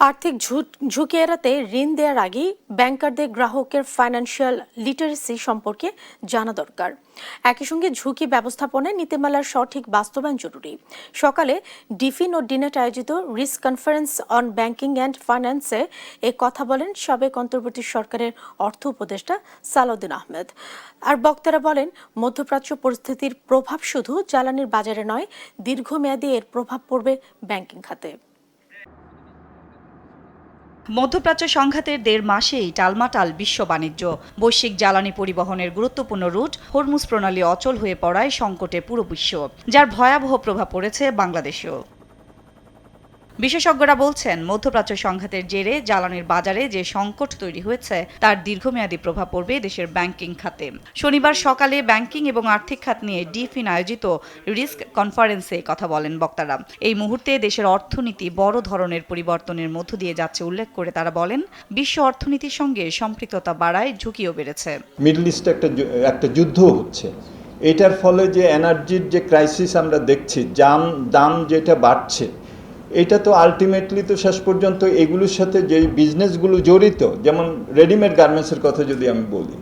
আর্থিক ঝুঁকি এড়াতে ঋণ দেওয়ার আগেই ব্যাংকারদের গ্রাহকের ফাইন্যান্সিয়াল লিটারেসি সম্পর্কে জানা দরকার। একই সঙ্গে ঝুঁকি ব্যবস্থাপনায় নীতিমালার সঠিক বাস্তবায়ন জরুরি। সকালে ডিফিন ও ডিনেট আয়োজিত risk conference on banking and ফাইন্যান্সে এ কথা বলেন সাবেক অন্তর্বর্তী সরকারের অর্থ উপদেষ্টা সালাউদ্দিন আহমেদ। আর বক্তারা বলেন, মধ্যপ্রাচ্য পরিস্থিতির প্রভাব শুধু জ্বালানির বাজারে নয়, দীর্ঘমেয়াদী এর প্রভাব পড়বে ব্যাংকিং খাতে। মধ্যপ্রাচ্য সংঘাতের ১.৫ মাসেই টালমাটাল বিশ্ব বাণিজ্য। বৈশ্বিক জ্বালানি পরিবহনের গুরুত্বপূর্ণ রুট হরমুজ প্রণালী অচল হয়ে পড়ায় সংকটে পুরো বিশ্ব, যার ভয়াবহ প্রভাব পড়েছে বাংলাদেশেও। বিশেষজ্ঞরা বলছেন, মধ্যপ্রাচ্য সংঘাতের জেরে জ্বালানির বাজারে যে সংকট তৈরি হয়েছে তার দীর্ঘমেয়াদী প্রভাব পড়বে দেশের ব্যাংকিং খাতে। শনিবার সকালে ব্যাংকিং এবং আর্থিক খাত নিয়ে ডিফিন আয়োজিত রিস্ক কনফারেন্সে কথা বলেন বক্তারা। এই মুহূর্তে দেশের অর্থনীতি বড় ধরনের পরিবর্তনের মধ্য দিয়ে যাচ্ছে উল্লেখ করে তারা বলেন, বিশ্ব অর্থনীতির সঙ্গে সম্পৃক্ততা বাড়ায় ঝুঁকিও বেড়েছে। মিডল ইস্টে একটা যুদ্ধ হচ্ছে, এটার ফলে যে এনার্জির যে ক্রাইসিস আমরা দেখছি, দাম যেটা বাড়ছে, এটা তো আলটিমেটলি তো শেষ পর্যন্ত এগুলোর সাথে যে বিজনেসগুলো জড়িত, যেমন রেডিমেড গার্মেন্টসের কথা যদি আমি বলি,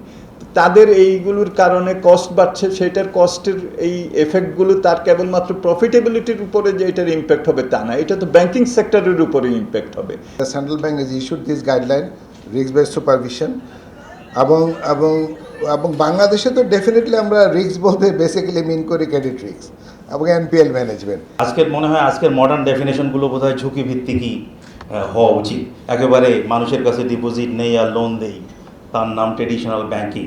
তাদের এইগুলোর কারণে কস্ট বাড়ছে। সেটার কস্টের এই এফেক্টগুলো তার কেবলমাত্র প্রফিটেবিলিটির উপরে যে এটার ইম্প্যাক্ট হবে তা না, এটা তো ব্যাংকিং সেক্টরের উপরে ইম্প্যাক্ট হবে। Central bank is issued this guideline risk based supervision এবং বাংলাদেশে তো ডেফিনেটলি আমরা রিস্ক বলতে বেসিক্যালি মিন করি ক্রেডিট রিস্ক এবং এনপিএল ম্যানেজমেন্ট। মনে হয় আজকের মডার্ন ডেফিনেশনগুলো বোধহয় ঝুঁকি ভিত্তিকই হওয়া উচিত। একেবারে মানুষের কাছে ডিপোজিট নেই আর লোন দেই, তার নাম ট্রেডিশনাল ব্যাংকিং,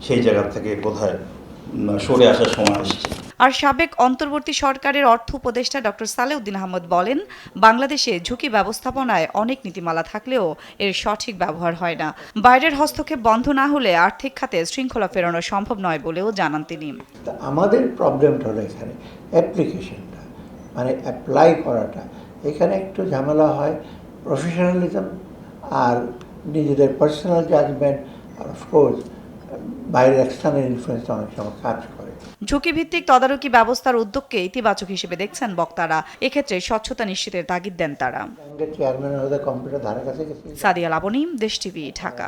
সেই জায়গা থেকে বোধহয় সরে আসার সময় আসছে। আর সাবেক অন্তর্বর্তী সরকারের অর্থ উপদেষ্টা ডক্টর সালেউদ্দিন আহমেদ বলেন, বাংলাদেশে ঝুঁকি ব্যবস্থাপনায় অনেক নীতিমালা থাকলেও এর সঠিক ব্যবহার হয় না। বাইরের হস্তক্ষেপ বন্ধ না হলে আর্থিক খাতে শৃঙ্খলা ফেরানো সম্ভব নয় বলেও জানান তিনি। আমাদের প্রবলেমটা হলো এখানে অ্যাপ্লিকেশনটা, মানে অ্যাপ্লাই করাটা, এখানে একটু ঝামেলা হয়। প্রফেশনালিজম আর নিজেদের পার্সোনাল জাজমেন্ট আর অফকোর্স বাইরের এক্সটার্নাল ইনফ্লুয়েন্স অনেক সময় কাজ করে। ঝুঁকিভিত্তিক তদারকি ব্যবস্থার উদ্যোগকে ইতিবাচক হিসেবে দেখছেন বক্তারা। এক্ষেত্রে স্বচ্ছতা নিশ্চিতের তাগিদ দেন তারা। চেয়ারম্যান হতে কম্পিউটার ধারে কাছে গেছে। সাদিয়া লাবনী, দেশ টিভি, ঢাকা।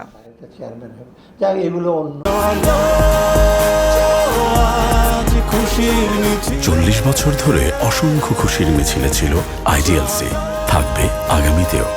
চেয়ারম্যান হবে, যাই এগুলো অন্য। 40 বছর ধরে অসংখ্য খুশির মিছিলে ছিল আইডিএলসি, থাকবে আগামীতেও।